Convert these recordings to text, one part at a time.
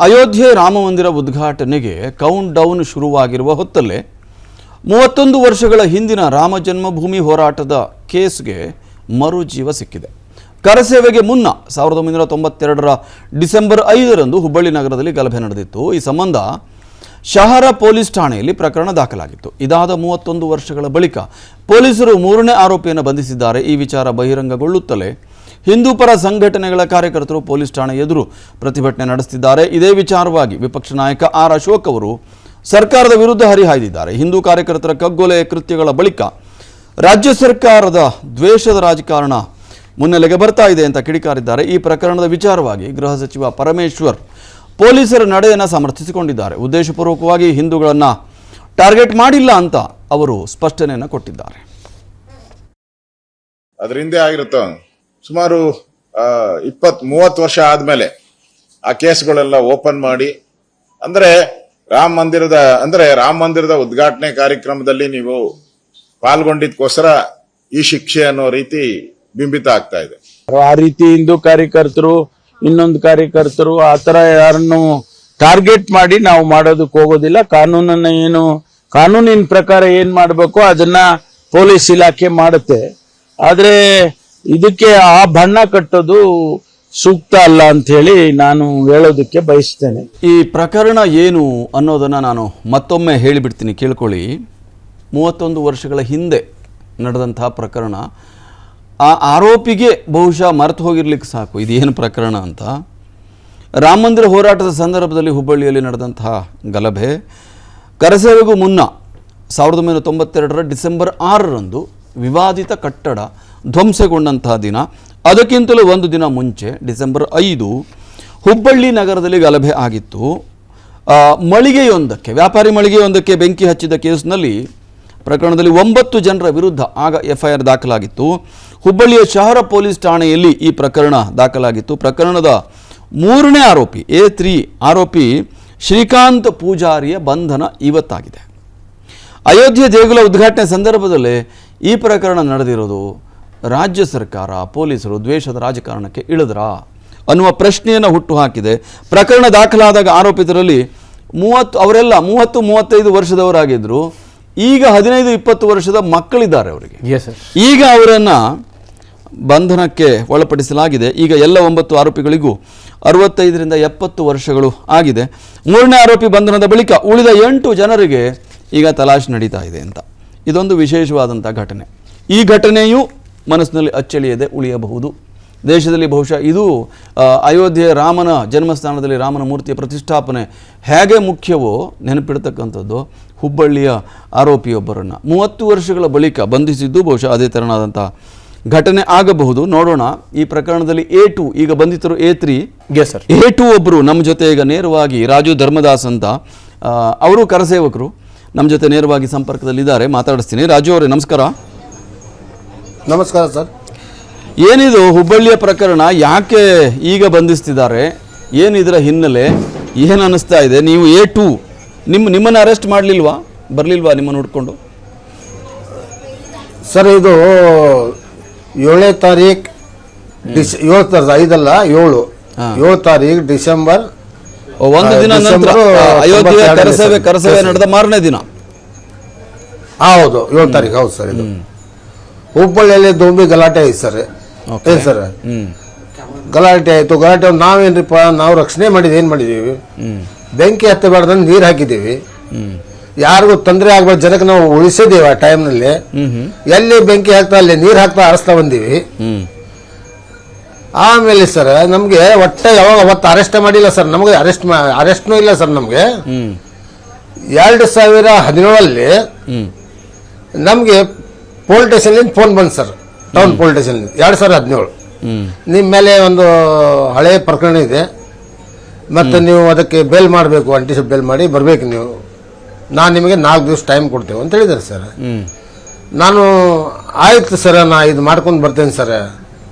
ಅಯೋಧ್ಯೆ ರಾಮಮಂದಿರ ಉದ್ಘಾಟನೆಗೆ count down ಶುರುವಾಗಿರುವ ಹೊತ್ತಲ್ಲೇ 31 ವರ್ಷಗಳ ಹಿಂದಿನ ರಾಮ ಜನ್ಮಭೂಮಿ ಹೋರಾಟದ ಕೇಸ್ಗೆ ಮರುಜೀವ ಸಿಕ್ಕಿದೆ. ಕರಸೇವೆಗೆ ಮುನ್ನ 1992ರ ಡಿಸೆಂಬರ್ 5ರಂದು ಹುಬ್ಬಳ್ಳಿ ನಗರದಲ್ಲಿ ಗಲಭೆ ನಡೆದಿತ್ತು. ಈ ಸಂಬಂಧ ಶಹರ ಪೊಲೀಸ್ ಠಾಣೆಯಲ್ಲಿ ಪ್ರಕರಣ ದಾಖಲಾಗಿತ್ತು. ಇದಾದ 31 ವರ್ಷಗಳ ಬಳಿಕ ಪೊಲೀಸರು 3ನೇ ಆರೋಪಿಯನ್ನು ಬಂಧಿಸಿದ್ದಾರೆ. ಈ ವಿಚಾರ ಬಹಿರಂಗಗೊಳ್ಳುತ್ತಲೇ ಹಿಂದೂ ಪರ ಸಂಘಟನೆಗಳ ಕಾರ್ಯಕರ್ತರು ಪೊಲೀಸ್ ಠಾಣೆ ಎದುರು ಪ್ರತಿಭಟನೆ ನಡೆಸುತ್ತಿದ್ದಾರೆ. ಇದೇ ವಿಚಾರವಾಗಿ ವಿಪಕ್ಷ ನಾಯಕ ಆರ್ ಅಶೋಕ್ ಅವರು ಸರ್ಕಾರದ ವಿರುದ್ಧ ಹರಿಹಾಯ್ದಿದ್ದಾರೆ. ಹಿಂದೂ ಕಾರ್ಯಕರ್ತರ ಕಗ್ಗೊಲೆ ಕೃತ್ಯಗಳ ಬಳಿಕ ರಾಜ್ಯ ಸರ್ಕಾರದ ದ್ವೇಷದ ರಾಜಕಾರಣ ಮುನ್ನೆಲೆಗೆ ಬರ್ತಾ ಇದೆ ಅಂತ ಕಿಡಿಕಾರಿದ್ದಾರೆ. ಈ ಪ್ರಕರಣದ ವಿಚಾರವಾಗಿ ಗೃಹ ಸಚಿವ ಪರಮೇಶ್ವರ್ ಪೊಲೀಸರ ನಡೆಯನ್ನು ಸಮರ್ಥಿಸಿಕೊಂಡಿದ್ದಾರೆ. ಉದ್ದೇಶಪೂರ್ವಕವಾಗಿ ಹಿಂದೂಗಳನ್ನು ಟಾರ್ಗೆಟ್ ಮಾಡಿಲ್ಲ ಅಂತ ಅವರು ಸ್ಪಷ್ಟನೆಯನ್ನು ಕೊಟ್ಟಿದ್ದಾರೆ. ಅದರಿಂದ ಆಗಿರುತ್ತೋ ಸುಮಾರು 20-30 ವರ್ಷ ಆದ್ಮೇಲೆ ಆ ಕೇಸ್ಗಳೆಲ್ಲ ಓಪನ್ ಮಾಡಿ ರಾಮ ಮಂದಿರದ ಉದ್ಘಾಟನೆ ಕಾರ್ಯಕ್ರಮದಲ್ಲಿ ನೀವು ಪಾಲ್ಗೊಂಡಿದ್ಕೋಸ್ಕರ ಈ ಶಿಕ್ಷೆ ಅನ್ನೋ ರೀತಿ ಬಿಂಬಿತ ಆಗ್ತಾ ಇದೆ. ಆ ರೀತಿ ಹಿಂದೂ ಕಾರ್ಯಕರ್ತರು ಇನ್ನೊಂದು ಕಾರ್ಯಕರ್ತರು ಆತರ ಯಾರನ್ನು ಟಾರ್ಗೆಟ್ ಮಾಡಿ ನಾವು ಮಾಡೋದಕ್ಕೆ ಹೋಗೋದಿಲ್ಲ. ಕಾನೂನಿನ ಪ್ರಕಾರ ಏನ್ ಮಾಡಬೇಕು ಅದನ್ನ ಪೊಲೀಸ್ ಇಲಾಖೆ ಮಾಡುತ್ತೆ. ಆದ್ರೆ ಇದಕ್ಕೆ ಆ ಬಣ್ಣ ಕಟ್ಟೋದು ಸೂಕ್ತ ಅಲ್ಲ ಅಂತ ಹೇಳಿ ನಾನು ಹೇಳೋದಕ್ಕೆ ಬಯಸ್ತೇನೆ. ಈ ಪ್ರಕರಣ ಏನು ಅನ್ನೋದನ್ನ ನಾನು ಮತ್ತೊಮ್ಮೆ ಹೇಳಿಬಿಡ್ತೀನಿ, ಕೇಳ್ಕೊಳ್ಳಿ. 31 ವರ್ಷಗಳ ಹಿಂದೆ ನಡೆದಂತಹ ಪ್ರಕರಣ. ಆ ಆರೋಪಿಗೆ ಬಹುಶಃ ಮರೆತು ಹೋಗಿರ್ಲಿಕ್ಕೆ ಸಾಕು ಇದೇನು ಪ್ರಕರಣ ಅಂತ. ರಾಮ ಮಂದಿರ ಹೋರಾಟದ ಸಂದರ್ಭದಲ್ಲಿ ಹುಬ್ಬಳ್ಳಿಯಲ್ಲಿ ನಡೆದಂತಹ ಗಲಭೆ, ಕರಸೇವೆಗೂ ಮುನ್ನ 1992ರ ಡಿಸೆಂಬರ್ 6ರಂದು ವಿವಾದಿತ ಕಟ್ಟಡ ಧ್ವಂಸಗೊಂಡಂತಹ ದಿನ. ಅದಕ್ಕಿಂತಲೂ ಒಂದು ದಿನ ಮುಂಚೆ ಡಿಸೆಂಬರ್ 5 ಹುಬ್ಬಳ್ಳಿ ನಗರದಲ್ಲಿ ಗಲಭೆ ಆಗಿತ್ತು. ವ್ಯಾಪಾರಿ ಮಳಿಗೆಯೊಂದಕ್ಕೆ ಬೆಂಕಿ ಹಚ್ಚಿದ ಕೇಸ್ನಲ್ಲಿ ಪ್ರಕರಣದಲ್ಲಿ 9 ಜನರ ವಿರುದ್ಧ ಆಗ FIR ದಾಖಲಾಗಿತ್ತು. ಹುಬ್ಬಳ್ಳಿಯ ಶಹರ ಪೊಲೀಸ್ ಠಾಣೆಯಲ್ಲಿ ಈ ಪ್ರಕರಣ ದಾಖಲಾಗಿತ್ತು. ಪ್ರಕರಣದ 3ನೇ ಆರೋಪಿ A3 ಆರೋಪಿ ಶ್ರೀಕಾಂತ್ ಪೂಜಾರಿಯ ಬಂಧನ ಇವತ್ತಾಗಿದೆ. ಅಯೋಧ್ಯೆ ದೇಗುಲ ಉದ್ಘಾಟನೆ ಸಂದರ್ಭದಲ್ಲೇ ಈ ಪ್ರಕರಣ ನಡೆದಿರೋದು. ರಾಜ್ಯ ಸರ್ಕಾರ ಪೊಲೀಸರು ದ್ವೇಷದ ರಾಜಕಾರಣಕ್ಕೆ ಇಳಿದ್ರಾ ಅನ್ನುವ ಪ್ರಶ್ನೆಯನ್ನು ಹುಟ್ಟುಹಾಕಿದೆ. ಪ್ರಕರಣ ದಾಖಲಾದಾಗ ಆರೋಪಿತರಲ್ಲಿ 30-35 ವರ್ಷದವರಾಗಿದ್ದರು. ಈಗ 15-20 ವರ್ಷದ ಮಕ್ಕಳಿದ್ದಾರೆ ಅವರಿಗೆ. ಈಗ ಅವರನ್ನು ಬಂಧನಕ್ಕೆ ಒಳಪಡಿಸಲಾಗಿದೆ. ಈಗ ಎಲ್ಲ 9 ಆರೋಪಿಗಳಿಗೂ 65-70 ವರ್ಷಗಳು ಆಗಿದೆ. 3ನೇ ಆರೋಪಿ ಬಂಧನದ ಬಳಿಕ ಉಳಿದ 8 ಜನರಿಗೆ ಈಗ ತಲಾಶ್ ನಡೀತಾ ಇದೆ ಅಂತ. ಇದೊಂದು ವಿಶೇಷವಾದಂಥ ಘಟನೆ. ಈ ಘಟನೆಯು ಮನಸ್ಸಿನಲ್ಲಿ ಅಚ್ಚಳಿಯದೆ ಉಳಿಯಬಹುದು. ದೇಶದಲ್ಲಿ ಬಹುಶಃ ಇದು ಅಯೋಧ್ಯೆ ರಾಮನ ಜನ್ಮಸ್ಥಾನದಲ್ಲಿ ರಾಮನ ಮೂರ್ತಿಯ ಪ್ರತಿಷ್ಠಾಪನೆ ಹೇಗೆ ಮುಖ್ಯವೋ ನೆನಪಿಡ್ತಕ್ಕಂಥದ್ದು ಹುಬ್ಬಳ್ಳಿಯ ಆರೋಪಿಯೊಬ್ಬರನ್ನು 30 ವರ್ಷಗಳ ಬಳಿಕ ಬಂಧಿಸಿದ್ದು ಬಹುಶಃ ಅದೇ ತೆರನಾದಂಥ ಘಟನೆ ಆಗಬಹುದು. ನೋಡೋಣ. ಈ ಪ್ರಕರಣದಲ್ಲಿ A2 ಈಗ ಬಂಧಿತರು A3 A2 ಒಬ್ಬರು ನಮ್ಮ ಜೊತೆ ಈಗ ನೇರವಾಗಿ ರಾಜು ಧರ್ಮದಾಸ್ ಅಂತ, ಅವರು ಕರಸೇವಕರು ನಮ್ಮ ಜೊತೆ ನೇರವಾಗಿ ಸಂಪರ್ಕದಲ್ಲಿದ್ದಾರೆ. ಮಾತಾಡಿಸ್ತೀನಿ. ರಾಜು ಅವರೇ ನಮಸ್ಕಾರ. ನಮಸ್ಕಾರ ಸರ್. ಏನಿದು ಹುಬ್ಬಳ್ಳಿಯ ಪ್ರಕರಣ, ಯಾಕೆ ಈಗ ಬಂಧಿಸ್ತಿದ್ದಾರೆ, ಏನಿದರ ಹಿನ್ನೆಲೆ, ಏನು ಅನ್ನಿಸ್ತಾ ಇದೆ? ನೀವು A2 ನಿಮ್ಮನ್ನು ಅರೆಸ್ಟ್ ಬರಲಿಲ್ವಾ ನಿಮ್ಮನ್ನು ಹುಡ್ಕೊಂಡು? ಸರ್ ಇದು 7ನೇ ತಾರೀಕು 7 ತಾರೀಕು ಡಿಸೆಂಬರ್ ಒಂದು ದಿನ ನಂತರ ಅಯೋಧ್ಯೆ ಕರಸೇವೆ ನಡೆದ ಮಾರನೇ ದಿನ. ಹೌದು 7 ತಾರೀಕು. ಹೌದು ಸರ್. ಇದು ಹುಬ್ಬಳ್ಳಿಯಲ್ಲಿ ದೊಂಬಿ ಗಲಾಟೆ ಆಯ್ತು ಸರ್. ಏನ್ ಸರ್ ಗಲಾಟೆ ಆಯ್ತು. ಗಲಾಟೆ ನಾವೇನ್ರಿಪ್ಪ, ನಾವು ರಕ್ಷಣೆ ಮಾಡಿದ್ವಿ. ಏನ್ ಮಾಡಿದೀವಿ, ಬೆಂಕಿ ಹತ್ತಬಾರ್ದಂಗೆ ನೀರು ಹಾಕಿದೀವಿ. ಯಾರಿಗೂ ತೊಂದರೆ ಆಗ್ಬಾರ್ದು, ಜನಕ್ಕೆ ನಾವು ಉಳಿಸಿದೀವಿ. ಆ ಟೈಮ್ನಲ್ಲಿ ಎಲ್ಲಿ ಬೆಂಕಿ ಹಾಕ್ತಾ ಅಲ್ಲಿ ನೀರು ಹಾಕ್ತಾ ಆರಿಸ್ತಾ ಬಂದೀವಿ. ಆಮೇಲೆ ಸರ್ ನಮ್ಗೆ ಅವತ್ತು ಅರೆಸ್ಟ್ ಮಾಡಿಲ್ಲ ಸರ್. ನಮಗೆ ಅರೆಸ್ಟ್ನೂ ಇಲ್ಲ ಸರ್. ನಮ್ಗೆ 2017 ನಮ್ಗೆ ಪೊಲೀಸ್ ಸ್ಟೇಷನ್ ಫೋನ್ ಬಂದ್ ಸರ್. ಟೌನ್ ಪೊಲೀಸ್ ಸ್ಟೇಷನ್ 2017 ನಿಮ್ಮ ಮೇಲೆ ಒಂದು ಹಳೆ ಪ್ರಕರಣ ಇದೆ, ಮತ್ತೆ ನೀವು ಅದಕ್ಕೆ ಬೇಲ್ ಮಾಡಬೇಕು, ಅಂಟಿಸಿ ಬೇಲ್ ಮಾಡಿ ಬರ್ಬೇಕು ನೀವು. ನಾನು ನಿಮಗೆ 4 ದಿವಸ ಟೈಮ್ ಕೊಡ್ತೇವೆ ಅಂತ ಹೇಳಿದ್ದಾರೆ ಸರ್. ನಾನು ಆಯ್ತು ಸರ್, ನಾ ಇದು ಮಾಡ್ಕೊಂಡು ಬರ್ತೇನೆ ಸರ್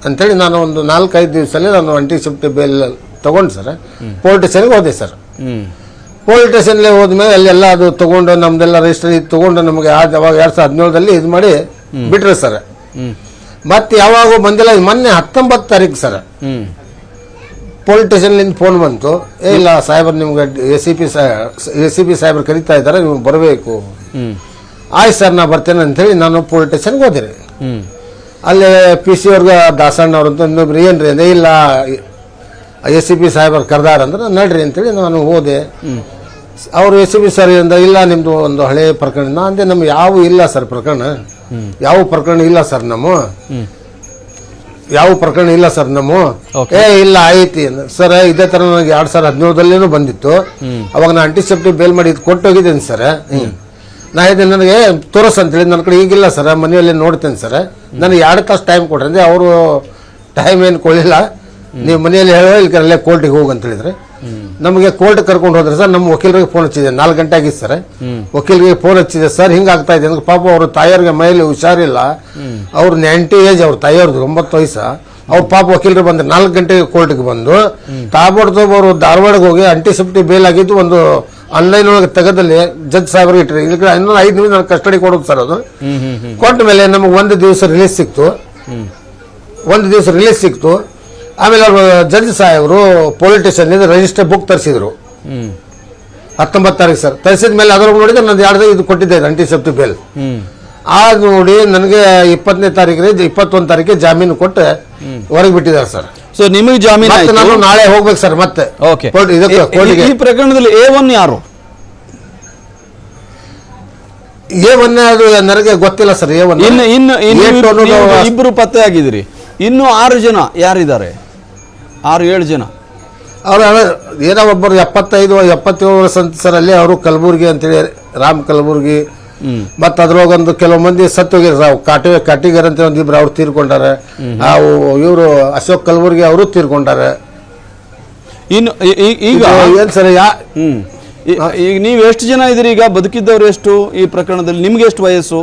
ಅಂತೇಳಿ ನಾನು ಒಂದು 4-5 ದಿವಸದಲ್ಲಿ ನಾನು ಅಂಟಿಸಿಪ್ಟಿ ಬೇಲ್ ತಗೊಂಡು ಸರ್ ಪೊಲೀಸ್ ಸ್ಟೇಷನ್ಗೆ ಹೋದೆ ಸರ್. ಪೊಲೀಸ್ ಸ್ಟೇಷನ್ಗೆ ಹೋದ್ಮೇಲೆ ಅಲ್ಲೆಲ್ಲ ಅದು ತಗೊಂಡು ನಮ್ದೆಲ್ಲ ರಿಜಿಸ್ಟರ್ ತಗೊಂಡು ನಮಗೆ ಅವಾಗ 2017 ಇದು ಮಾಡಿ ಬಿಟ್ರೆ ಸರ್. ಮತ್ತೆ ಯಾವಾಗ ಬಂದಿಲ್ಲ. ಮೊನ್ನೆ 19 ತಾರೀಕು ಸರ್ ಪೊಲೀಸ್ ಸ್ಟೇಷನ್ಲಿಂದ ಫೋನ್ ಬಂತು, ಇಲ್ಲ ಸಾಹೇಬರು ನಿಮ್ಗೆ ಎ ಸಿ ಪಿ ಸಾಹೇಬರು ಕರೀತಾ ಇದ್ದಾರೆ, ನೀವು ಬರಬೇಕು. ಆಯ್ತು ಸರ್ ನಾ ಬರ್ತೇನೆ ಅಂತೇಳಿ ನಾನು ಪೊಲೀಸ್ ಸ್ಟೇಷನ್ಗೆ ಹೋದೆ. ಅಲ್ಲಿ ಪಿ ಸಿ ಅವ್ರಿಗೆ ದಾಸಣ್ಣ ಅವ್ರಂತ ಇನ್ನೊಬ್ರು ಏನ್ರಿ ಅಂದ್ರೆ, ಇಲ್ಲ ಎ ಸಿ ಪಿ ಸಾಹೇಬರು ಕರೆದಾರ ಅಂದ್ರೆ ನಡ್ರಿ ಅಂತೇಳಿ ನಾನು ಹೋದೆ. ಅವರು ಎ ಸಿ ಪಿ ಸರ್ ಇಂದ ಇಲ್ಲ ನಿಮ್ಮದು ಒಂದು ಹಳೆ ಪ್ರಕರಣ. ನಾ ಅಂದೆ ನಮ್ಗೆ ಯಾವ ಇಲ್ಲ ಸರ್ ಪ್ರಕರಣ, ಯಾವ ಪ್ರಕರಣ ಇಲ್ಲ ಸರ್ ಯಾವ ಪ್ರಕರಣ ಇಲ್ಲ ಸರ್ ಇಲ್ಲ ಐತಿ ಸರ್. ಇದೇ ತರ ನನಗೆ 2017 ಬಂದಿತ್ತು. ಅವಾಗ ನಾನು ಆಂಟಿಸೆಪ್ಟಿಕ್ ಬೇಲ್ ಮಾಡಿ ಕೊಟ್ಟು ಹೋಗಿದ್ದೇನೆ ಸರ್. ನಾ ಇದ್ದೀನಿ ನನಗೆ ತೋರಿಸ್ ಅಂತೇಳಿ, ನನ್ನ ಕಡೆ ಈಗಿಲ್ಲ ಸರ್, ಮನೆಯಲ್ಲಿ ನೋಡ್ತೇನೆ ಸರ್, ನನಗೆ 2 ತಾಸು ಟೈಮ್ ಕೊಡ್ರಿ ಅಂದ್ರೆ ಅವರು ಟೈಮ್ ಏನು ಕೊಡಲಿಲ್ಲ. ನೀವು ಮನೆಯಲ್ಲಿ ಹೇಳೋ ಇಲ್ಲಿ ಅಲ್ಲೇ ಕೋರ್ಟಿಗೆ ಹೋಗು ಅಂತ ಹೇಳಿದ್ರೆ ನಮಗೆ ಕೋರ್ಟ್ ಕರ್ಕೊಂಡು ಹೋದ್ರೆ ಸರ್, ನಮ್ಮ ವಕೀಲರಿಗೆ ಫೋನ್ ಹಚ್ಚಿದೆ. 4 ಗಂಟೆ ಆಗಿತ್ತು ಸರ್. ವಕೀಲರಿಗೆ ಫೋನ್ ಹಚ್ಚಿದೆ, ಸರ್ ಹಿಂಗಾಗ್ತಾ ಇದೆ ಅಂದ್ರೆ ಪಾಪ ಅವ್ರ ತಾಯಿಯವ್ರಿಗೆ ಮೈಲಿ ಹುಷಾರಿಲ್ಲ, ಅವ್ರ 90 ಏಜ್, ಅವ್ರ ತಾಯಿಯವ್ರದ್ದು 90 ವಯಸ್ಸು. ಅವ್ರು ಪಾಪ ವಕೀಲರು ಬಂದ್ರೆ 4 ಗಂಟೆಗೆ ಕೋರ್ಟ್ಗೆ ಬಂದು ಅವರು ಧಾರವಾಡಕ್ಕೆ ಹೋಗಿ ಆಂಟಿಸೆಪ್ಟಿಕ್ ಬೇಲ್ ಆಗಿದ್ದು ಒಂದು ಆನ್ಲೈನ್ ಒಳಗೆ ತೆಗೆದಲ್ಲಿ ಜಡ್ಜ್ ಸಾಹೇಬರಿಗೆ ಇಟ್ಟರೆ ಇಲ್ಲಿ ಇನ್ನೊಂದು 5 ನಿಮಿಷ ನಾನು ಕಸ್ಟಡಿ ಕೊಡೋದು ಸರ್. ಅದು ಕೊಟ್ಟ ಮೇಲೆ ನಮಗೆ 1 ದಿವಸ ರಿಲೀಸ್ ಸಿಕ್ತು. ಆಮೇಲೆ ಅವರು ಜಡ್ಜ್ ಸಾಹೇಬರು ಪೊಲೀಸ್ ಸ್ಟೇಷನ್ ರಿಜಿಸ್ಟರ್ ಬುಕ್ ತರಿಸಿದ್ರು 19 ತಾರೀಕು ಸರ್. ತರಿಸಿದ ಮೇಲೆ ಅದ್ರೊಳಗೆ ನೋಡಿದ್ರೆ ನಾನು 2 ಇದು ಕೊಟ್ಟಿದ್ದೆ ಆಂಟಿಸೆಪ್ಟಿಕ್ ಬೇಲ್. ಆಗ ನೋಡಿ ನನಗೆ 20ನೇ ತಾರೀಕಿಗೆ 21 ತಾರೀಕಿಗೆ ಜಾಮೀನು ಕೊಟ್ಟು ಹೊರಗೆ ಬಿಟ್ಟಿದ್ದಾರೆ ಸರ್. ಸೊ ನಿಮಗೆ ಜಾಮೀನು ಆಯ್ತು, ನಾನು ನಾಳೆ ಹೋಗ್ಬೇಕು ಸರ್ ಮತ್ತೆ. ಓಕೆ, ಈ ಪ್ರಕರಣದಲ್ಲಿ A1 ಯಾರು? A1 ಅದು ನನಗೆ ಗೊತ್ತಿಲ್ಲ ಸರ್. A1 ಇನ್ನು ಇಬ್ಬರು ಪತ್ತೆ ಆಗಿದ್ದೀರಿ, ಇನ್ನು 6 ಜನ ಯಾರಿದ್ದಾರೆ? 6-7 ಜನ. ಅವ್ರು ಏನೋ ಒಬ್ಬರು 75-77 ವರ್ಷ ಸರ್. ಅಲ್ಲಿ ಅವರು ಕಲಬುರ್ಗಿ ಅಂತೇಳಿ, ರಾಮ್ ಕಲಬುರ್ಗಿ. ಮತ್ತ ಅದ್ರೊಳಗೊಂದು ಕೆಲವು ಮಂದಿ ಸತ್ತು ಹೋಗಿರ, ಕಾಟಿಗರ್ ಅಂತ ಒಂದಿಬ್ರು ಅವ್ರು ತೀರ್ಕೊಂಡಾರೆ. ಇವರು ಅಶೋಕ್ ಕಲಬುರ್ಗಿ ಅವರು ತೀರ್ಕೊಂಡಾರೆ. ಇನ್ನು ಈಗ ಏನ್ ಸರ್ ಈಗ ನೀವು ಎಷ್ಟು ಜನ ಇದ್ದೀರಿ? ಈಗ ಬದುಕಿದ್ದವ್ರು ಎಷ್ಟು ಈ ಪ್ರಕರಣದಲ್ಲಿ? ನಿಮ್ಗೆ ಎಷ್ಟು ವಯಸ್ಸು?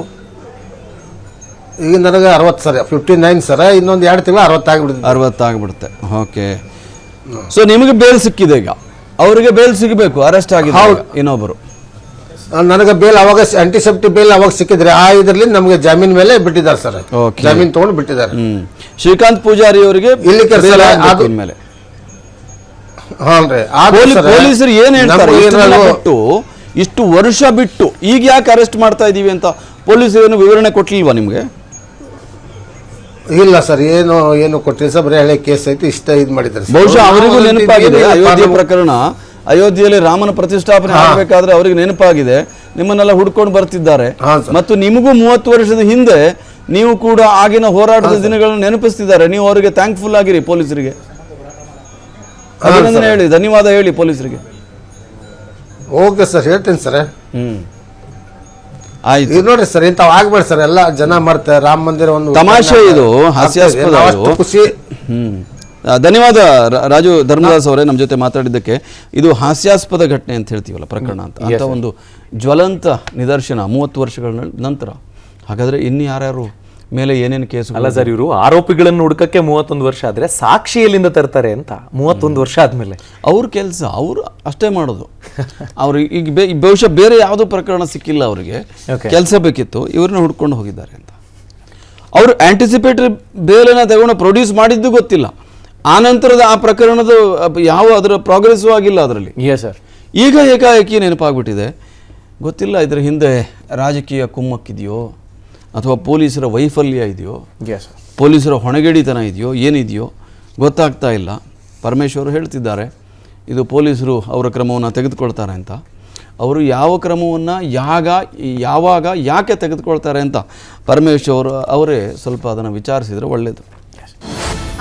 ಈಗ ನನಗೆ 60 ಸರ್, 59 ಸರ್. ಇನ್ನೊಂದು 2 ತಿಂಗಳು 60 ಆಗ್ಬಿಡುತ್ತೆ. ಓಕೆ, ಸೊ ನಿಮಗೆ ಬೇಲ್ ಸಿಕ್ಕಿದೆ, ಈಗ ಅವರಿಗೆ ಬೇಲ್ ಸಿಗಬೇಕು, ಅರೆಸ್ಟ್ ಆಗಿದೆ ಇನ್ನೊಬ್ಬರು. ನನಗೆ ಬೇಲ್ ಅವಾಗ ಆಂಟಿಸೆಪ್ಟಿಕ್ ಬೇಲ್ ಅವಾಗ ಸಿಕ್ಕಿದ್ರೆ ಆ ಇದರಲ್ಲಿ ನಮಗೆ ಜಾಮೀನ್ ಮೇಲೆ ಬಿಟ್ಟಿದ್ದಾರೆ ಸರ್. ಜಾಮೀನ್ ತಗೊಂಡು ಬಿಟ್ಟಿದ್ದಾರೆ. ಶ್ರೀಕಾಂತ್ ಪೂಜಾರಿ ಅವರಿಗೆ ಮೇಲೆ ಪೊಲೀಸರು ಏನ್ ಹೇಳ್ತಾರೆ, ಇಷ್ಟು ವರ್ಷ ಬಿಟ್ಟು ಈಗ ಯಾಕೆ ಅರೆಸ್ಟ್ ಮಾಡ್ತಾ ಇದೀವಿ ಅಂತ ಪೊಲೀಸರು ವಿವರಣೆ ಕೊಟ್ಟಿಲ್ವಾ ನಿಮ್ಗೆ? ಇಲ್ಲ ಸರ್, ಏನು ಕೊಟ್ಟಿಲ್ಲ ಸರ್. ಬರೀ ಹಳೆ ಕೇಸ್ ಐತಿ, ಇಷ್ಟ ಇದು ಮಾಡಿದ್ದಾರೆ. ಬಹುಶಃ ಅವರಿಗೂ ನೆನಪಾಗಿದೆ ಅಯೋಧ್ಯೆ ಪ್ರಕರಣ. ಅಯೋಧ್ಯೆಯಲ್ಲಿ ರಾಮನ ಪ್ರತಿಷ್ಠಾಪನೆ ಆಗಬೇಕಾದ್ರೆ ಅವರಿಗೆ ನೆನಪಾಗಿದೆ, ನಿಮ್ಮನ್ನೆಲ್ಲ ಹುಡ್ಕೊಂಡು ಬರ್ತಿದ್ದಾರೆ. ಮತ್ತು ನಿಮಗೂ 30 ವರ್ಷದ ಹಿಂದೆ ನೀವು ಕೂಡ ಆಗಿನ ಹೋರಾಟದ ದಿನಗಳನ್ನು ನೆನಪಿಸ್ತಿದ್ದಾರೆ. ನೀವು ಅವರಿಗೆ ಥ್ಯಾಂಕ್ಫುಲ್ ಆಗಿರಿ, ಪೊಲೀಸರಿಗೆ ಅಭಿನಂದನೆ ಹೇಳಿ, ಧನ್ಯವಾದ ಹೇಳಿ ಪೊಲೀಸರಿಗೆ. ಓಕೆ ಸರ್, ಹೇಳ್ತೇನೆ ಸರ್. ಆಯ್ತು ನೋಡ್ರಿ ಸರ್, ಇಂಥವು ಆಗ್ಬೇಡ ಸರ್. ಎಲ್ಲ ಜನ ಮಾಡ್ತಾರೆ. ರಾಮ ಮಂದಿರ ಒಂದು ತಮಾಷೆ, ಇದು ಹಾಸ್ಯಾಸ್ಪದ ಖುಷಿ. ಧನ್ಯವಾದ ರಾಜು ಧರ್ಮದಾಸ್ ಅವರೇ ನಮ್ಮ ಜೊತೆ ಮಾತಾಡಿದ್ದಕ್ಕೆ. ಇದು ಹಾಸ್ಯಾಸ್ಪದ ಘಟನೆ ಅಂತ ಹೇಳ್ತೀವಲ್ಲ, ಪ್ರಕರಣ ಅಂತ ಒಂದು ಜ್ವಲಂತ ನಿದರ್ಶನ 30 ವರ್ಷಗಳ ನಂತರ. ಹಾಗಾದ್ರೆ ಇನ್ನು ಯಾರ್ಯಾರು ಮೇಲೆ ಏನೇನು ಕೇಸು? ಅಲ್ಲ ಸರ್, ಇವರು ಆರೋಪಿಗಳನ್ನು ಹುಡುಕಕ್ಕೆ 31 ವರ್ಷ ಆದ್ರೆ ಸಾಕ್ಷಿ ಎಲ್ಲಿಂದ ತರ್ತಾರೆ ಅಂತ 31 ವರ್ಷ ಆದ್ಮೇಲೆ ಅವ್ರ ಕೆಲಸ ಅವರು ಅಷ್ಟೇ ಮಾಡೋದು. ಅವ್ರು ಈಗ ಬಹುಶಃ ಬೇರೆ ಯಾವುದೋ ಪ್ರಕರಣ ಸಿಕ್ಕಿಲ್ಲ ಅವರಿಗೆ, ಕೆಲಸ ಬೇಕಿತ್ತು, ಇವ್ರನ್ನ ಹುಡ್ಕೊಂಡು ಹೋಗಿದ್ದಾರೆ ಅಂತ. ಅವರು ಆಂಟಿಸಿಪೇಟರಿ ಬೇಲನ್ನ ತಗೊಂಡು ಪ್ರೊಡ್ಯೂಸ್ ಮಾಡಿದ್ದು ಗೊತ್ತಿಲ್ಲ. ಆನಂತರದ ಆ ಪ್ರಕರಣದ ಅದರ ಪ್ರೋಗ್ರೆಸ್ ಆಗಿಲ್ಲ ಅದರಲ್ಲಿ. ಸರ್, ಈಗ ಏಕಾಏಕಿ ನೆನಪಾಗ್ಬಿಟ್ಟಿದೆ. ಗೊತ್ತಿಲ್ಲ ಇದರ ಹಿಂದೆ ರಾಜಕೀಯ ಕುಮ್ಮಕ್ಕಿದೆಯೋ ಅಥವಾ ಪೊಲೀಸರ ವೈಫಲ್ಯ ಇದೆಯೋ, ಪೊಲೀಸರ ಹೊಣೆಗೇಡಿತನ ಇದೆಯೋ, ಏನಿದೆಯೋ ಗೊತ್ತಾಗ್ತಾ ಇಲ್ಲ. ಪರಮೇಶ್ವರು ಹೇಳ್ತಿದ್ದಾರೆ ಇದು ಪೊಲೀಸರು ಅವರ ಕ್ರಮವನ್ನು ತೆಗೆದುಕೊಳ್ತಾರೆ ಅಂತ. ಅವರು ಯಾವ ಕ್ರಮವನ್ನು ಯಾವಾಗ ಯಾಕೆ ತೆಗೆದುಕೊಳ್ತಾರೆ ಅಂತ ಪರಮೇಶ್ವರ್ ಅವರೇ ಸ್ವಲ್ಪ ಅದನ್ನು ವಿಚಾರಿಸಿದರೆ ಒಳ್ಳೆಯದು.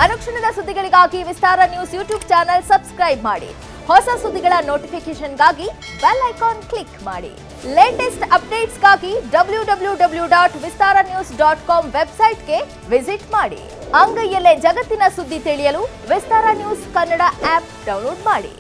ಅನುಕ್ಷಣದ ಸುದ್ದಿಗಳಿಗಾಗಿ ವಿಸ್ತಾರ ನ್ಯೂಸ್ ಯೂಟ್ಯೂಬ್ ಚಾನೆಲ್ ಸಬ್ಸ್ಕ್ರೈಬ್ ಮಾಡಿ. ಹೊಸ ಸುದ್ದಿಗಳ ನೋಟಿಫಿಕೇಶನ್ಗಾಗಿ ಬೆಲ್ ಐಕಾನ್ ಕ್ಲಿಕ್ ಮಾಡಿ. ಲೇಟೆಸ್ಟ್ ಅಪ್ಡೇಟ್ಸ್ಗಾಗಿ www.vistaranews.com ವೆಬ್ಸೈಟ್ಗೆ ವಿಸಿಟ್ ಮಾಡಿ. ಅಂಗೈಯಲ್ಲೇ ಜಗತ್ತಿನ ಸುದ್ದಿ ತಿಳಿಯಲು ವಿಸ್ತಾರ ನ್ಯೂಸ್ ಕನ್ನಡ ಆಪ್ ಡೌನ್ಲೋಡ್ ಮಾಡಿ.